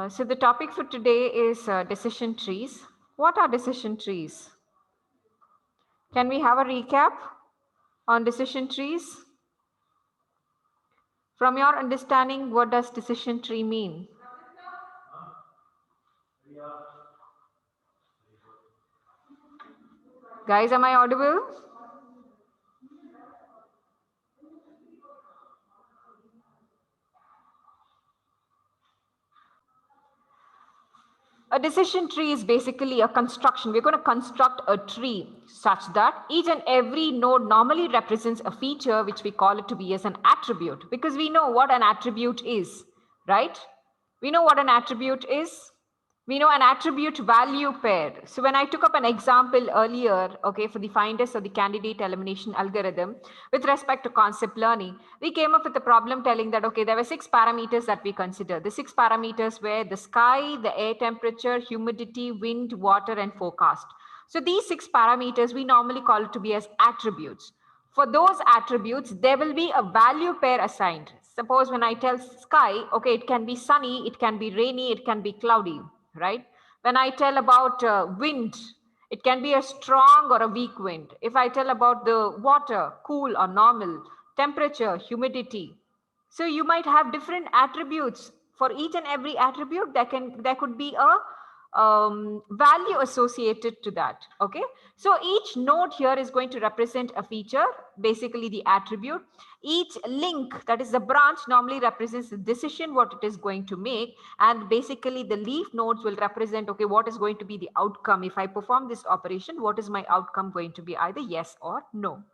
So the topic for today is decision trees. What are decision trees? Can we have a recap on decision trees? From your understanding, what does decision tree mean? Guys, am I audible? A decision tree is basically a construction. We're going to construct a tree such that each and every node normally represents a feature which we call it to be as an attribute, because we know what an attribute is, right? We know what an attribute is. We know an attribute value pair. So when I took up an example earlier, okay, for the finders or the candidate elimination algorithm with respect to concept learning, we came up with a problem telling that, okay, there were 6 parameters that we consider. The 6 parameters were the sky, the air temperature, humidity, wind, water, and forecast. So these 6 parameters, we normally call it to be as attributes. For those attributes, there will be a value pair assigned. Suppose when I tell sky, okay, it can be sunny, it can be rainy, it can be cloudy, right? When I tell about wind, it can be a strong or a weak wind. If I tell about the water, cool or normal, temperature, humidity. So you might have different attributes. For each and every attribute, there could be a value associated to that. Okay, so each node here is going to represent a feature, basically the attribute. Each link, that is the branch, normally represents the decision what it is going to make, and basically the leaf nodes will represent, okay, what is going to be the outcome. If I perform this operation, what is my outcome going to be, either yes or no.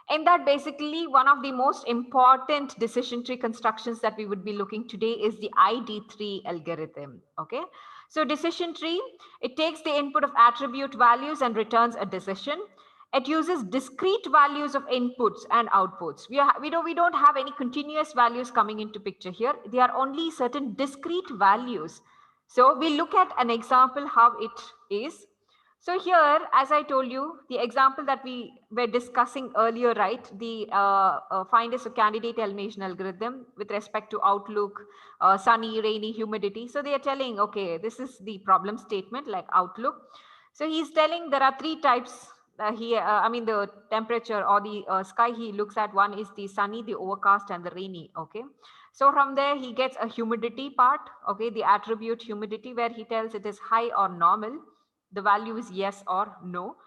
And that basically one of the most important decision tree constructions that we would be looking today is the ID3 algorithm. Okay, so decision tree, it takes the input of attribute values and returns a decision. It uses discrete values of inputs and outputs. We don't have any continuous values coming into picture here. They are only certain discrete values. So we look at an example how it is. So here, as I told you, the example that we were discussing earlier, right, the finders of candidate elimination algorithm with respect to outlook, sunny, rainy, humidity. So they are telling, okay, this is the problem statement like outlook. So he's telling there are 3 types. The temperature or the sky he looks at. One is the sunny, the overcast, and the rainy. Okay. So from there he gets a humidity part. Okay, the attribute humidity, where he tells it is high or normal. The value is yes or no.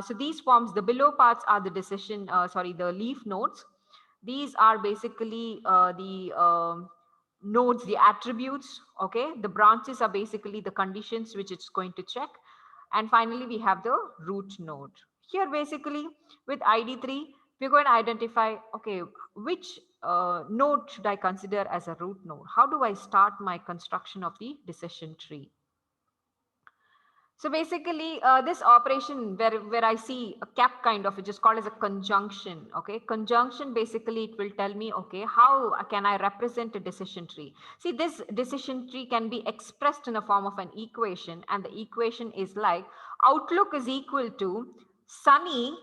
So these forms, the below parts are the the leaf nodes. These are basically the nodes, the attributes. Okay, the branches are basically the conditions which it's going to check. And finally, we have the root node. Here, basically, with ID3, we're going to identify, okay, which node should I consider as a root node? How do I start my construction of the decision tree? So basically, this operation where I see a cap kind of, which is called as a conjunction. Okay, conjunction, basically it will tell me, okay, how can I represent a decision tree? See, this decision tree can be expressed in a form of an equation, and the equation is like outlook is equal to sunny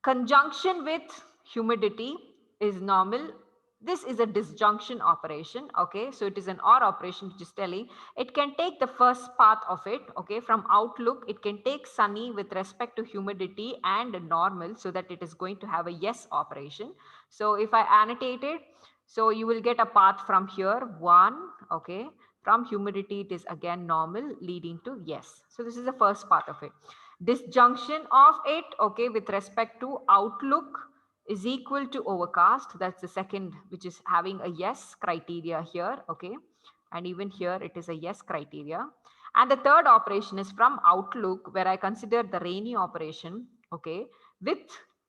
conjunction with humidity is normal. This is a disjunction operation. Okay, so it is an OR operation, which is telling it can take the first part of it. Okay, from outlook it can take sunny with respect to humidity and normal, so that it is going to have a yes operation. So if I annotate it, so you will get a path from here 1. Okay, from humidity it is again normal, leading to yes. So this is the first part of it. Disjunction of it, okay, with respect to outlook is equal to overcast. That's the second, which is having a yes criteria here. Okay, and even here it is a yes criteria. And the third operation is from outlook, where I consider the rainy operation. Okay, with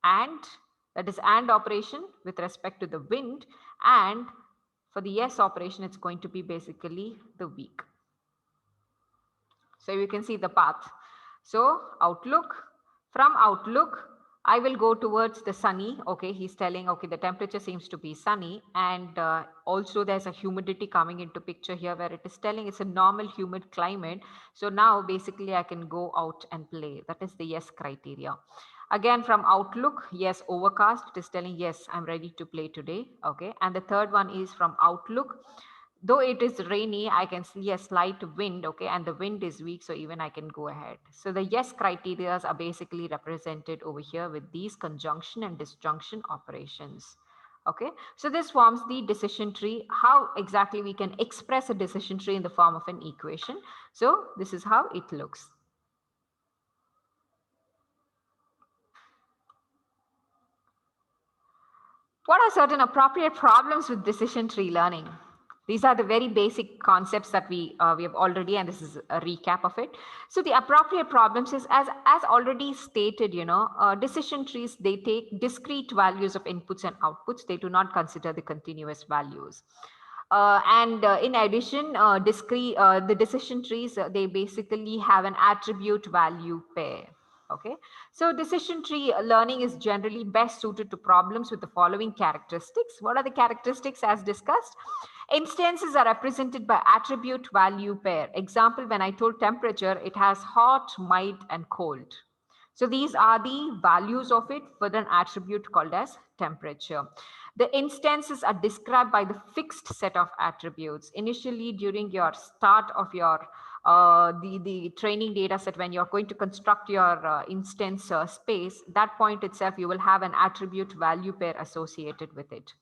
and, that is and operation with respect to the wind. And for the yes operation, it's going to be basically the weak. So you can see the path. So outlook, from outlook, I will go towards the sunny. Okay, he's telling, okay, the temperature seems to be sunny. And also there's a humidity coming into picture here, where it is telling it's a normal humid climate. So now basically I can go out and play. That is the yes criteria. Again, from outlook, yes, overcast, it is telling, yes, I'm ready to play today. Okay, and the third one is from outlook. Though it is rainy, I can see a slight wind, okay, and the wind is weak, so even I can go ahead. So the yes criterias are basically represented over here with these conjunction and disjunction operations. Okay, so this forms the decision tree. How exactly we can express a decision tree in the form of an equation? So this is how it looks. What are certain appropriate problems with decision tree learning? These are the very basic concepts that we have already, and this is a recap of it. So the appropriate problems is as already stated, decision trees, they take discrete values of inputs and outputs. They do not consider the continuous values. And in addition, the decision trees, they basically have an attribute value pair. Okay, so decision tree learning is generally best suited to problems with the following characteristics. What are the characteristics as discussed? Instances are represented by attribute value pair. Example, when I told temperature, it has hot, mild, and cold. So these are the values of it for an attribute called as temperature. The instances are described by the fixed set of attributes. Initially, during your start of your the training data set, when you're going to construct your instance space, that point itself, you will have an attribute value pair associated with it.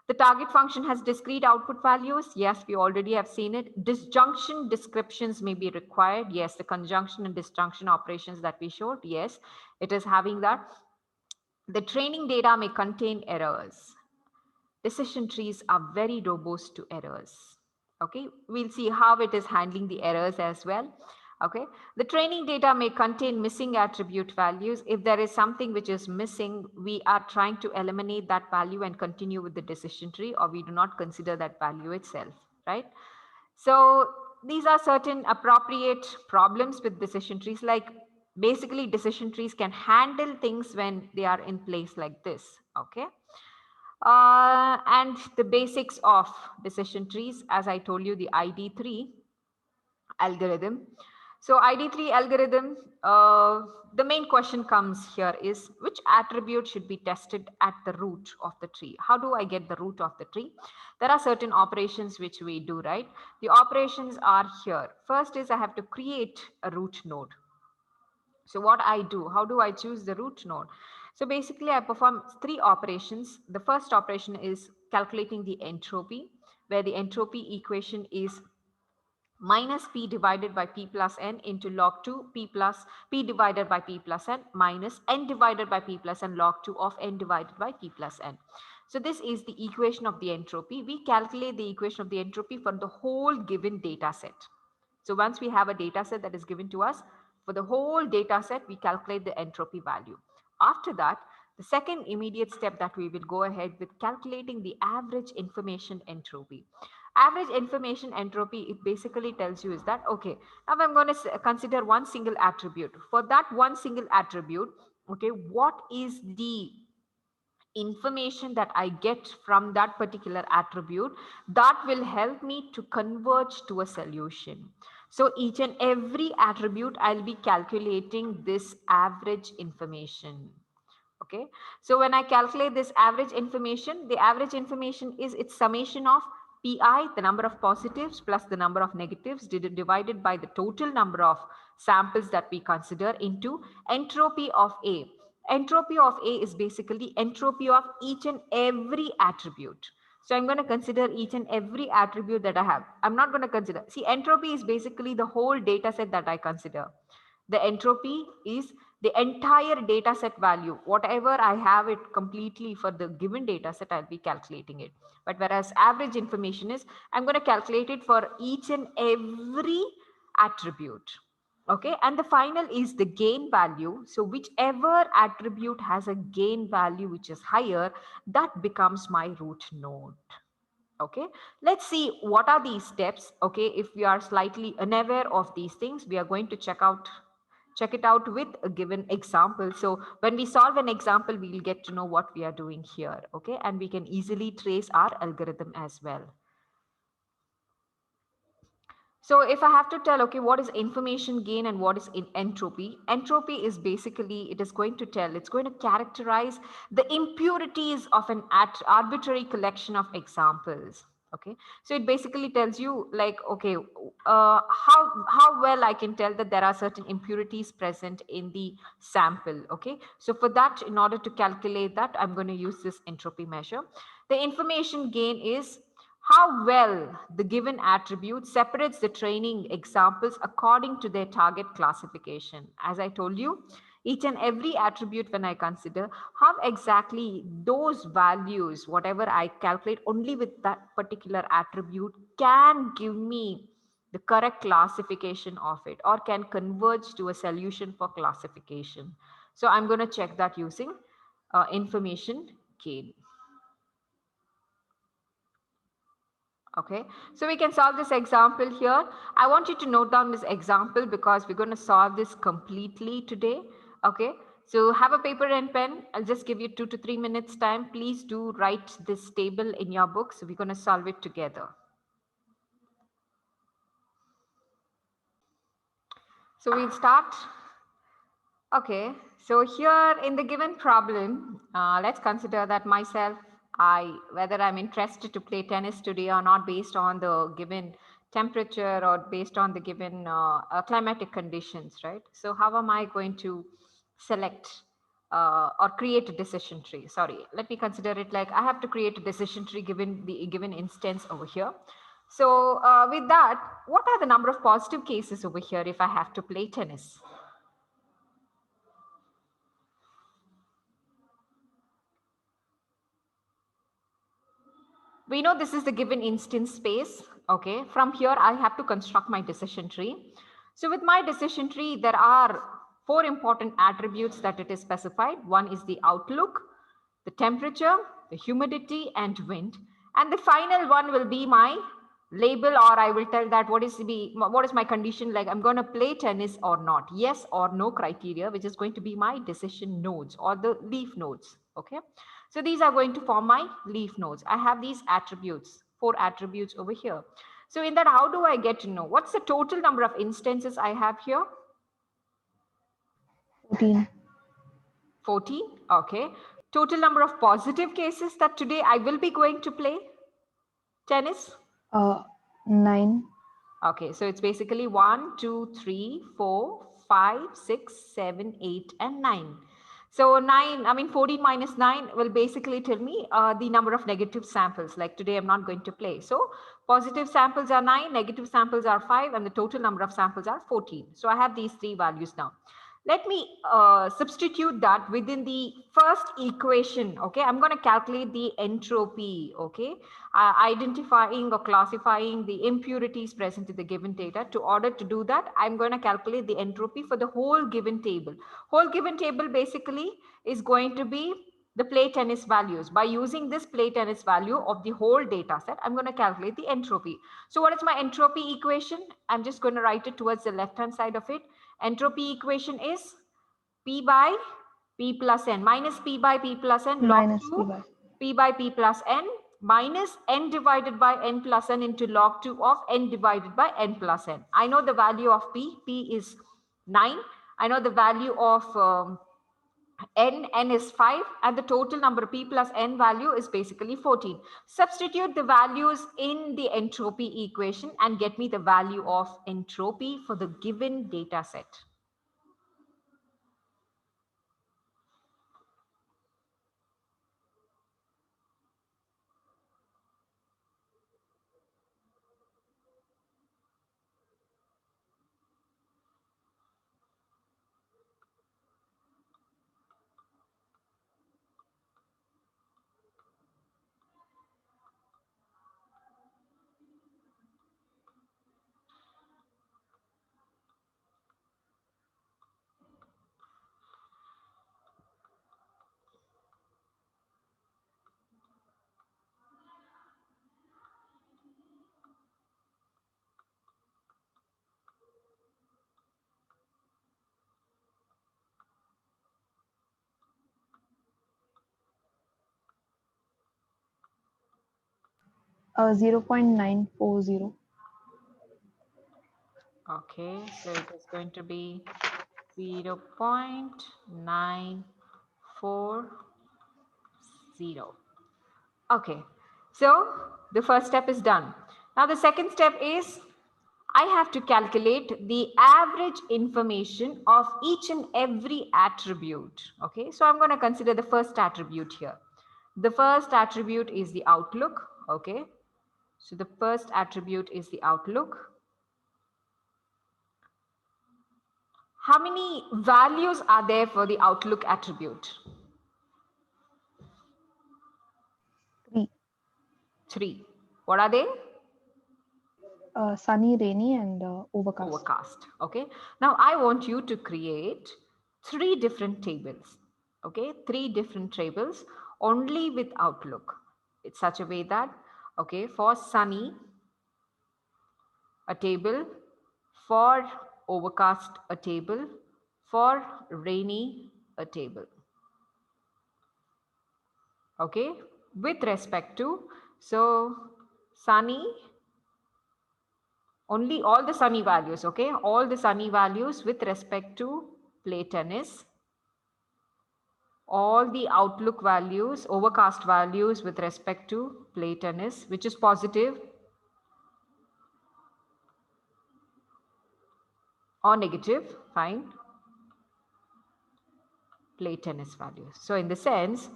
The target function has discrete output values. Yes, we already have seen it. Disjunction descriptions may be required. Yes, the conjunction and disjunction operations that we showed. Yes, it is having that. The training data may contain errors. Decision trees are very robust to errors. Okay, we'll see how it is handling the errors as well. Okay, the training data may contain missing attribute values. If there is something which is missing, we are trying to eliminate that value and continue with the decision tree, or we do not consider that value itself, right? So these are certain appropriate problems with decision trees. Like basically decision trees can handle things when they are in place like this. Okay. And the basics of decision trees, as I told you, the ID3 algorithm. So ID3 algorithm, the main question comes here is which attribute should be tested at the root of the tree? How do I get the root of the tree? There are certain operations which we do, right? The operations are here. First is I have to create a root node. So what I do, how do I choose the root node? So basically I perform three operations. The first operation is calculating the entropy, where the entropy equation is minus p divided by p plus n into log 2 p plus p divided by p plus n minus n divided by p plus n log 2 of n divided by p plus n. So this is the equation of the entropy. We calculate the equation of the entropy for the whole given data set. So once we have a data set that is given to us, for the whole data set, we calculate the entropy value. After that, the second immediate step that we will go ahead with calculating the average information entropy. Average information entropy, it basically tells you is that, okay, now I'm going to consider one single attribute. For that one single attribute, okay, what is the information that I get from that particular attribute that will help me to converge to a solution. So each and every attribute, I'll be calculating this average information. Okay, so when I calculate this average information, the average information is its summation of pi, the number of positives plus the number of negatives divided by the total number of samples that we consider into entropy of A. Entropy of A is basically entropy of each and every attribute. So I'm going to consider each and every attribute that I have. I'm not going to consider. See, entropy is basically the whole data set that I consider. The entropy is the entire data set value. Whatever I have it completely for the given data set, I'll be calculating it. But whereas average information is, I'm going to calculate it for each and every attribute. Okay, and the final is the gain value. So whichever attribute has a gain value which is higher, that becomes my root node. Okay, let's see what are these steps. Okay, if we are slightly unaware of these things, we are going to check it out with a given example. So when we solve an example, we'll get to know what we are doing here. Okay, and we can easily trace our algorithm as well. So if I have to tell, okay, what is information gain and what is entropy? Entropy is basically, it is going to tell, it's going to characterize the impurities of an arbitrary collection of examples. Okay, so it basically tells you like, okay, how well I can tell that there are certain impurities present in the sample. Okay, so for that, in order to calculate that, I'm going to use this entropy measure. The information gain is how well the given attribute separates the training examples according to their target classification. As I told you, each and every attribute, when I consider how exactly those values, whatever I calculate only with that particular attribute, can give me the correct classification of it or can converge to a solution for classification. So I'm going to check that using information gain. Okay, so we can solve this example here. I want you to note down this example because we're going to solve this completely today. Okay, so have a paper and pen. I'll just give you 2 to 3 minutes time. Please do write this table in your book. So we're going to solve it together. So we'll start. Okay, so here in the given problem, let's consider that myself, whether I'm interested to play tennis today or not based on the given temperature or based on the given climatic conditions, right? So how am I going to select or create a decision tree? Sorry, let me consider it like I have to create a decision tree given the given instance over here. So with that, what are the number of positive cases over here if I have to play tennis? We know this is the given instance space. Okay, from here I have to construct my decision tree. So with my decision tree, there are 4 important attributes that it is specified. One is the outlook, the temperature, the humidity, and wind. And the final one will be my label, or I will tell that what is my condition, like I'm going to play tennis or not, yes or no criteria, which is going to be my decision nodes or the leaf nodes. Okay, so these are going to form my leaf nodes. I have these attributes, 4 attributes over here. So in that, how do I get to know what's the total number of instances I have here? 14. 14. Okay, total number of positive cases that today I will be going to play tennis? 9. Okay, so it's basically 1, 2, 3, 4, 5, 6, 7, 8, and 9. So 14 minus 9 will basically tell me the number of negative samples. Like today, I'm not going to play. So positive samples are 9, negative samples are 5, and the total number of samples are 14. So I have these 3 values now. Let me substitute that within the first equation. Okay, I'm going to calculate the entropy. Okay, identifying or classifying the impurities present in the given data. To order to do that, I'm going to calculate the entropy for the whole given table. Whole given table basically is going to be the play tennis values. By using this play tennis value of the whole data set, I'm going to calculate the entropy. So what is my entropy equation? I'm just going to write it towards the left hand side of it. Entropy equation is P by P plus N minus P by P plus N log Minus P 2 by. P by P plus N minus N divided by N plus N into log 2 of N divided by N plus N. I know the value of P. P is 9. I know the value of N is 5, and the total number P plus N value is basically 14. Substitute the values in the entropy equation and get me the value of entropy for the given data set. Uh, 0.940. Okay, so it is going to be 0.940. Okay, So the first step is done. Now the second step is I have to calculate the average information of each and every attribute. Okay, so I'm going to consider the first attribute here. The first attribute is the outlook. Okay, so the first attribute is the outlook. How many values are there for the outlook attribute? 3. 3. What are they? Sunny, rainy, and overcast. Overcast. Okay. Now I want you to create 3 different tables. Okay. 3 different tables only with outlook. It's such a way that, okay, for sunny, a table, for overcast, a table, for rainy, a table. Okay. With respect to, so sunny, only all the sunny values, okay? All the sunny values with respect to play tennis. All the outlook values, overcast values with respect to play tennis, which is positive or negative, fine. Play tennis values. So in the sense,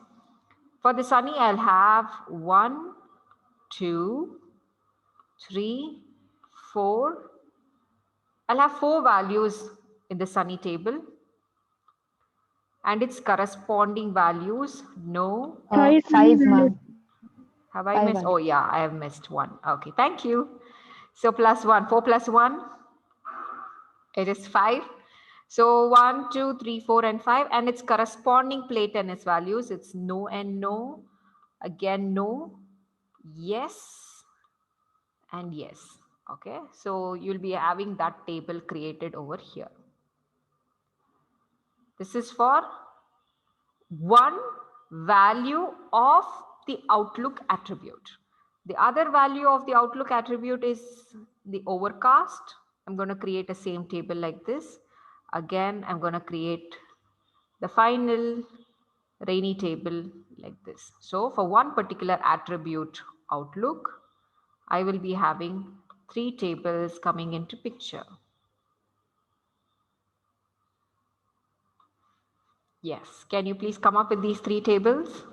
for the sunny, I'll have 1, 2, 3, 4. I'll have 4 values in the sunny table. And its corresponding values, no. 5, ma'am. Have I 5 missed? Oh, yeah, I have missed 1. Okay, thank you. So plus 1, 4 plus 1, it is 5. So 1, 2, 3, 4, and 5. And its corresponding play tennis values, it's no and no. Again, no, yes, and yes. Okay, so you'll be having that table created over here. This is for one value of the outlook attribute. The other value of the outlook attribute is the overcast. I'm going to create a same table like this. Again, I'm going to create the final rainy table like this. So for one particular attribute outlook, I will be having 3 tables coming into picture. Yes, can you please come up with these 3 tables?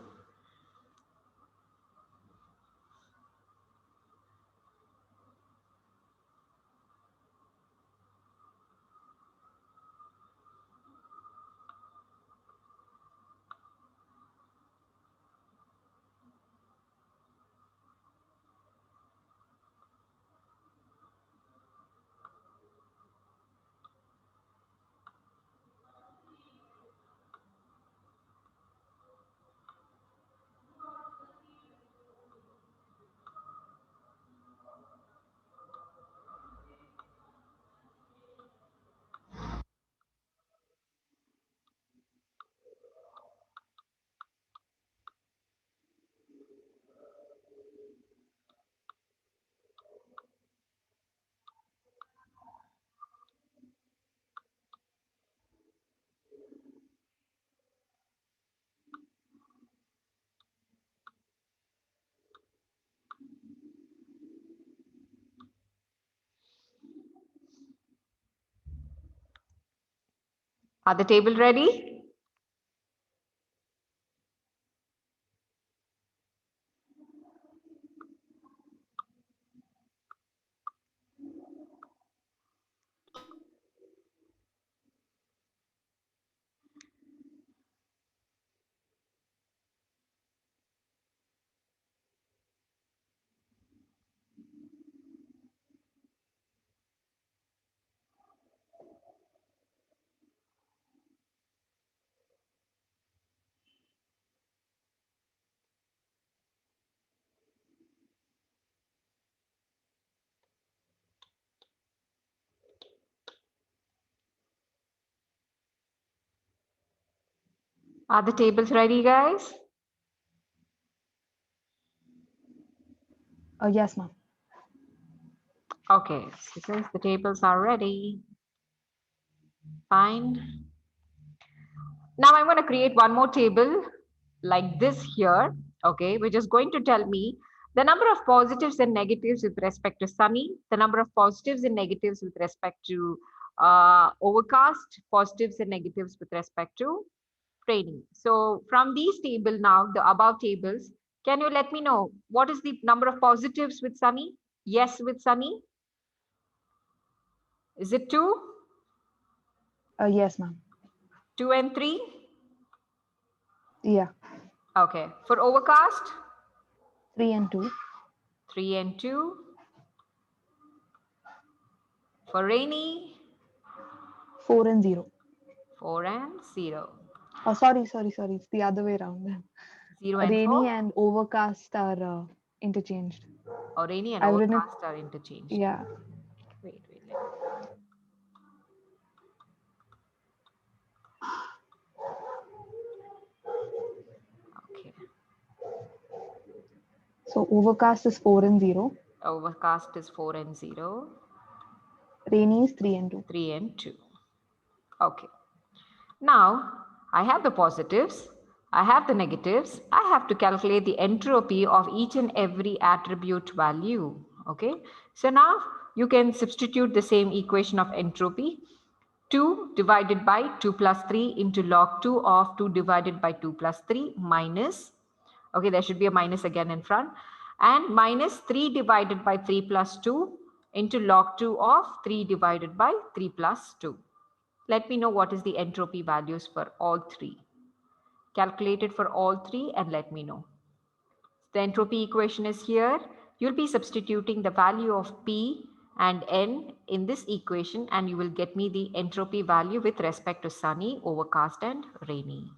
Are the table ready? Are the tables ready, guys? Yes, ma'am. Okay, so since the tables are ready, fine. Now I'm going to create one more table like this here, okay, which is going to tell me The number of positives and negatives with respect to sunny, the number of positives and negatives with respect to overcast, positives and negatives with respect to rainy. So from these table now, the above tables, can you let me know what is the number of positives with sunny? Yes with sunny. Is it 2? Yes, ma'am. 2 and 3? Yeah. Okay. For overcast? 3 and 2. 3 and 2. For rainy? 4 and 0. 4 and 0. Oh, sorry. It's the other way around. 0 and Rainy 4? and overcast are interchanged. Or rainy and I've written it. overcast are interchanged. Yeah. Wait. Okay. So overcast is 4 and 0. Overcast is 4 and 0. Rainy is 3 and 2. 3 and 2. Okay. Now, I have the positives, I have the negatives, I have to calculate the entropy of each and every attribute value. Okay. So now you can substitute the same equation of entropy. 2 divided by 2 plus 3 into log 2 of 2 divided by 2 plus 3 minus, okay, there should be a minus again in front, and minus 3 divided by 3 plus 2 into log 2 of 3 divided by 3 plus 2. Let me know what is the entropy values for all three. Calculate it for all three and let me know. The entropy equation is here. You'll be substituting the value of P and N in this equation and you will get me the entropy value with respect to sunny, overcast and rainy.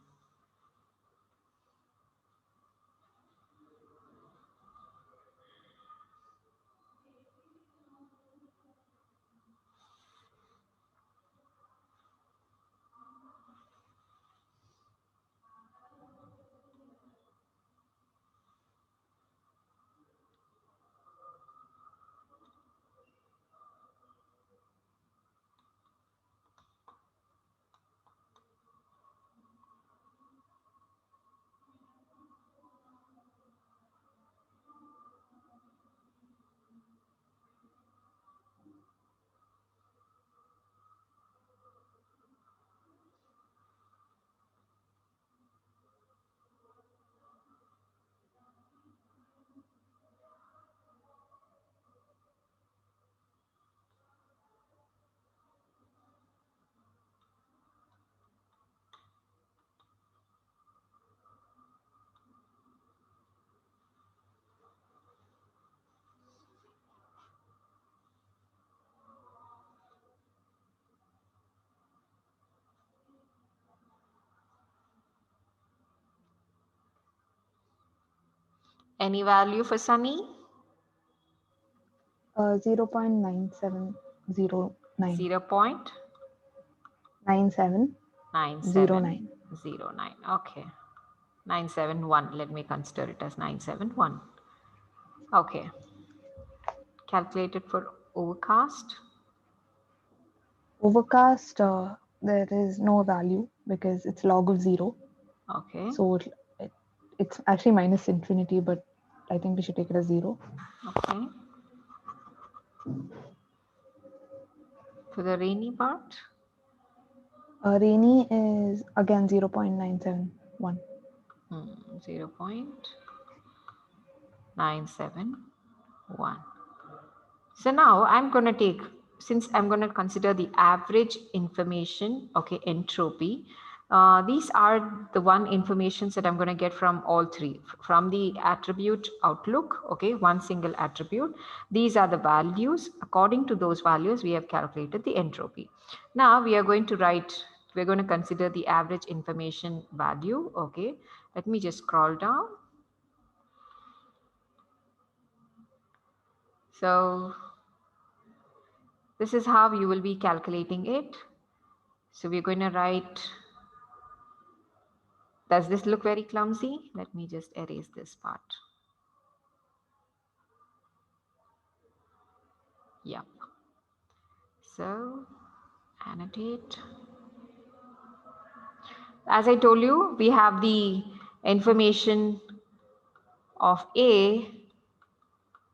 Any value for sunny? 0.9709. 0.9709. 9709. Okay. 971. Let me consider it as 971. Okay. Calculated for overcast. Overcast, there is no value because it's log of 0. Okay. So it's actually minus infinity, but I think we should take it as 0. Okay. For the rainy part? Rainy is again 0.971. 0.971. So now I'm going to take, since I'm going to consider the average information, okay, entropy. These are the one informations that I'm going to get from all three. From the attribute outlook, okay, one single attribute. These are the values. According to those values, we have calculated the entropy. Now we are going to write, we're going to consider the average information value, okay. Let me just scroll down. So this is how you will be calculating it. So we're going to write, does this look very clumsy? Let me just erase this part. Yep. So annotate. As I told you, we have the information of A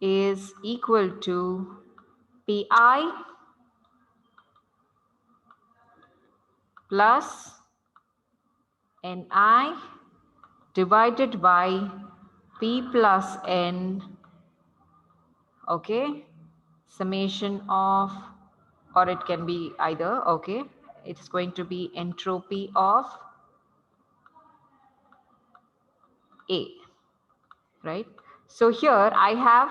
is equal to Pi plus Ni divided by P plus N, okay, summation of, or it can be either, okay, it's going to be entropy of A, right? So here I have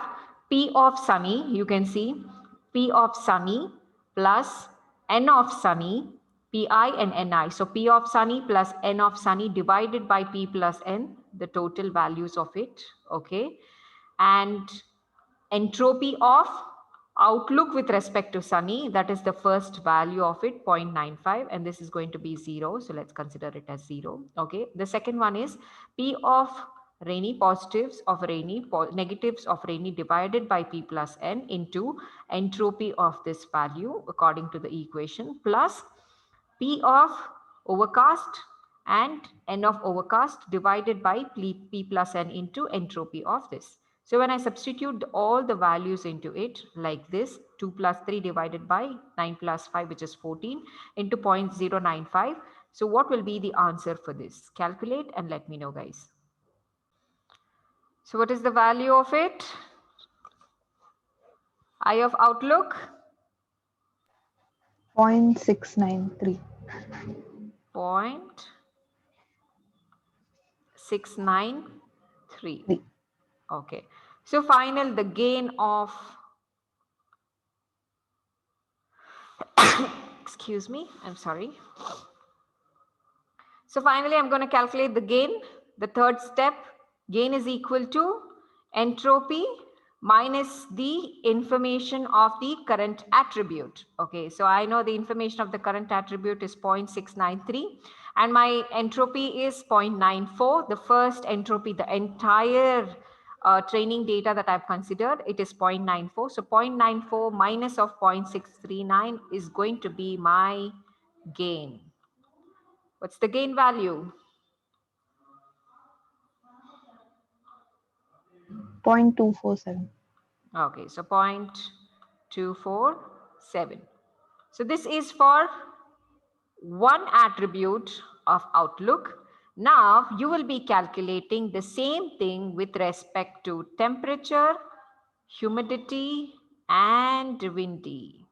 P of Sunny, you can see P of Sunny plus N of Sunny, Pi and Ni. So P of Sunny plus N of Sunny divided by P plus N, the total values of it, okay? And entropy of outlook with respect to Sunny, that is the first value of it, 0.95, and this is going to be 0. So let's consider it as 0. Okay. The second one is P of Rainy, positives of Rainy, negatives of Rainy divided by P plus N into entropy of this value according to the equation, plus P of overcast and N of overcast divided by P plus N into entropy of this. So when I substitute all the values into it like this, 2 plus 3 divided by 9 plus 5, which is 14, into 0.095. So what will be the answer for this? Calculate and let me know, guys. So what is the value of it? I of outlook? 0.693. 0.693. Okay. So final, the gain of, excuse me, I'm sorry. So finally, I'm going to calculate the gain. The third step, gain is equal to entropy minus the information of the current attribute. Okay, so I know the information of the current attribute is 0.693 and my entropy is 0.94. The first entropy, the entire training data that I've considered, it is 0.94. So 0.94 minus of 0.639 is going to be my gain. What's the gain value? 0.247. Okay, so 0.247. So this is for one attribute of outlook. Now you will be calculating the same thing with respect to temperature, humidity, and windy.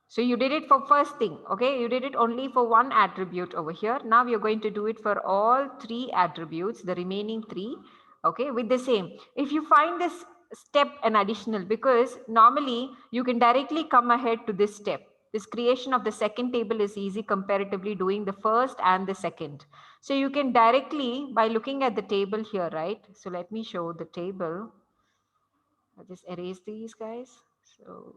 So you did it for first thing, okay? You did it only for one attribute over here. Now you're going to do it for all three attributes, the remaining three, okay, with the same. If you find this step an additional, because normally you can directly come ahead to this step. This creation of the second table is easy comparatively doing the first and the second. So you can directly, by looking at the table here, right? So let me show the table. I'll just erase these guys. So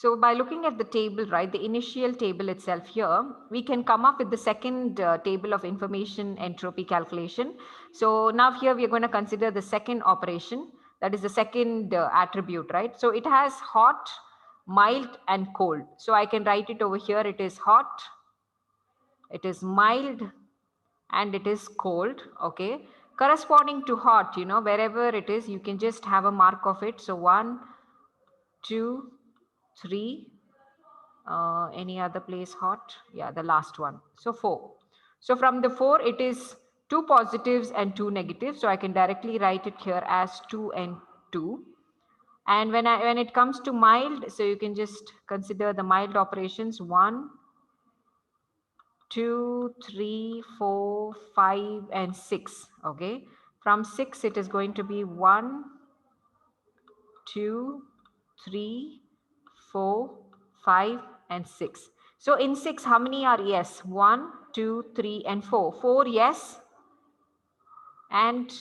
So by looking at the table, right, the initial table itself here, we can come up with the second table of information entropy calculation. So now here we are going to consider the second operation, that is the second attribute, right? So it has hot, mild, and cold. So I can write it over here. It is hot, it is mild, and it is cold, okay? Corresponding to hot, you know, wherever it is, you can just have a mark of it. So 1, 2, 3, any other place hot? Yeah, the last one. So 4. So from the 4, it is 2 positives and 2 negatives. So I can directly write it here as 2 and 2. And when it comes to mild, so you can just consider the mild operations 1, 2, 3, 4, 5, and 6. Okay. From 6, it is going to be 1, 2, 3, 4, 5, and 6. So in 6, how many are yes? 1, 2, 3, and 4. 4 yes, and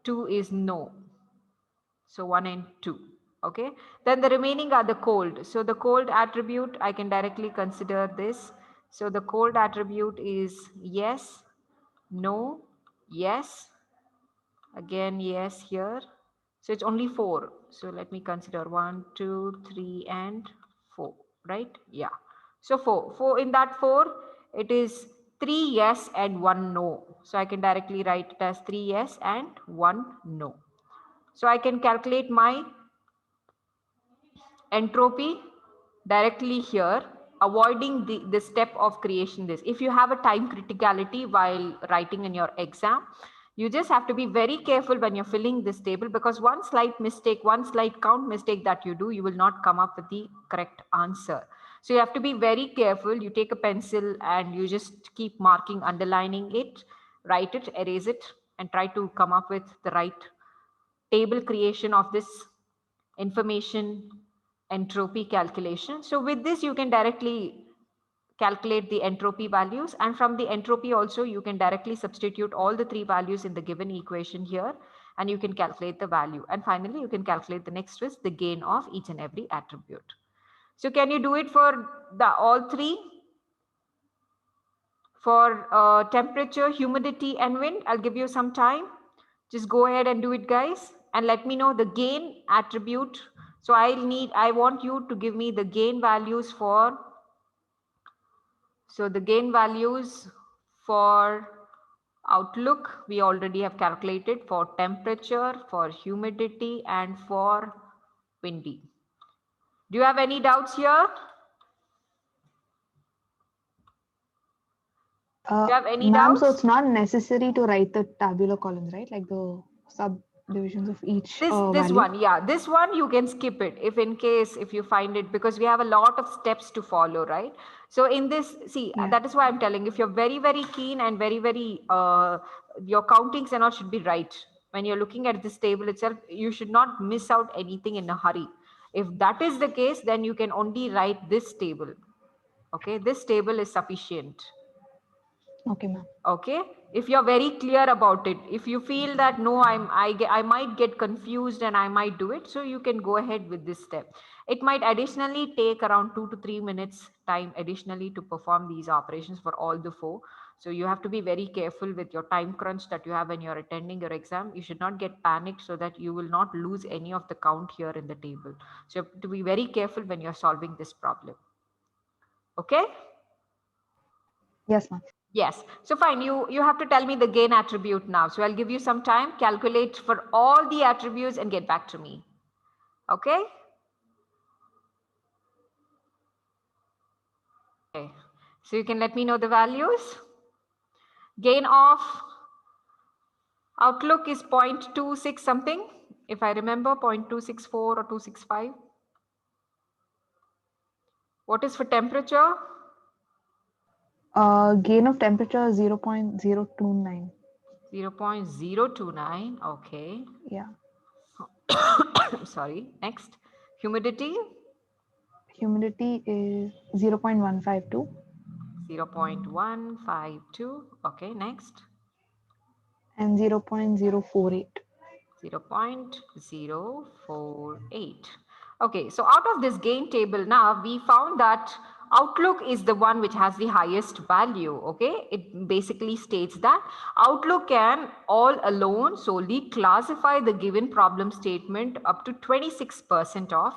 2 is no. So 1 and 2. Okay. Then the remaining are the cold. So the cold attribute, I can directly consider this. So the cold attribute is yes, no, yes, again yes here. So it's only 4. So let me consider 1, 2, 3, and 4, right? Yeah. So 4. In that 4, it is 3 yes and 1 no. So I can directly write it as 3 yes and 1 no. So I can calculate my entropy directly here, avoiding the step of creation this. If you have a time criticality while writing in your exam, you just have to be very careful when you're filling this table, because one slight mistake, one slight count mistake that you do, you will not come up with the correct answer. So you have to be very careful. You take a pencil and you just keep marking, underlining it, write it, erase it, and try to come up with the right table creation of this information entropy calculation. So with this, you can directly calculate the entropy values, and from the entropy also you can directly substitute all the 3 values in the given equation here, and you can calculate the value. And finally, you can calculate the next is the gain of each and every attribute. So can you do it for all 3? For temperature, humidity, and wind, I'll give you some time. Just go ahead and do it, guys, and let me know the gain attribute. So I want you to give me the gain values for, so the gain values for Outlook, we already have calculated for temperature, for humidity, and for windy. Do you have any doubts here? Do you have any Ma'am, doubts? so it's not necessary to write the tabular columns, right? Like the subdivisions of each This value. one, yeah, this one you can skip it if you find it, because we have a lot of steps to follow, right? So in this, see, Yeah. that is why I'm telling, if you're very, very keen and very, very, your countings and all should be right. When you're looking at this table itself, you should not miss out anything in a hurry. If that is the case, then you can only write this table. Okay, this table is sufficient. Okay, ma'am. Okay, if you're very clear about it, if you feel that no, I might get confused and I might do it, so you can go ahead with this step. It might additionally take around 2 to 3 minutes time additionally to perform these operations for all the 4. So you have to be very careful with your time crunch that you have when you're attending your exam. You should not get panicked, so that you will not lose any of the count here in the table. So you have to be very careful when you're solving this problem. Okay. Yes, ma'am. Yes. So fine, you have to tell me the gain attribute now. So I'll give you some time, calculate for all the attributes and get back to me. Okay? Okay. So you can let me know the values. Gain of Outlook is 0.26 something, if I remember, 0.264 or 265. What is for temperature? Gain of temperature 0.029. 0.029. Okay. Yeah. Sorry. Next. Humidity? Humidity is 0.152. 0.152. Okay. Next. And 0.048. 0.048. Okay, so out of this gain table now, we found that Outlook is the one which has the highest value. Okay, it basically states that Outlook can all alone solely classify the given problem statement up to 26% of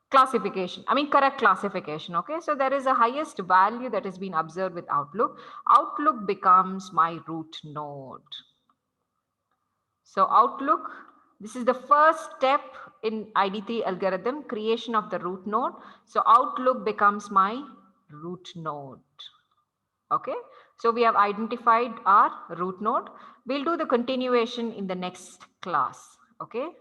classification, correct classification. Okay, so there is a highest value that has been observed with Outlook. Outlook becomes my root node. So Outlook, this is the first step in ID3 algorithm, creation of the root node. So Outlook becomes my root node. Okay, so we have identified our root node. We'll do the continuation in the next class. Okay.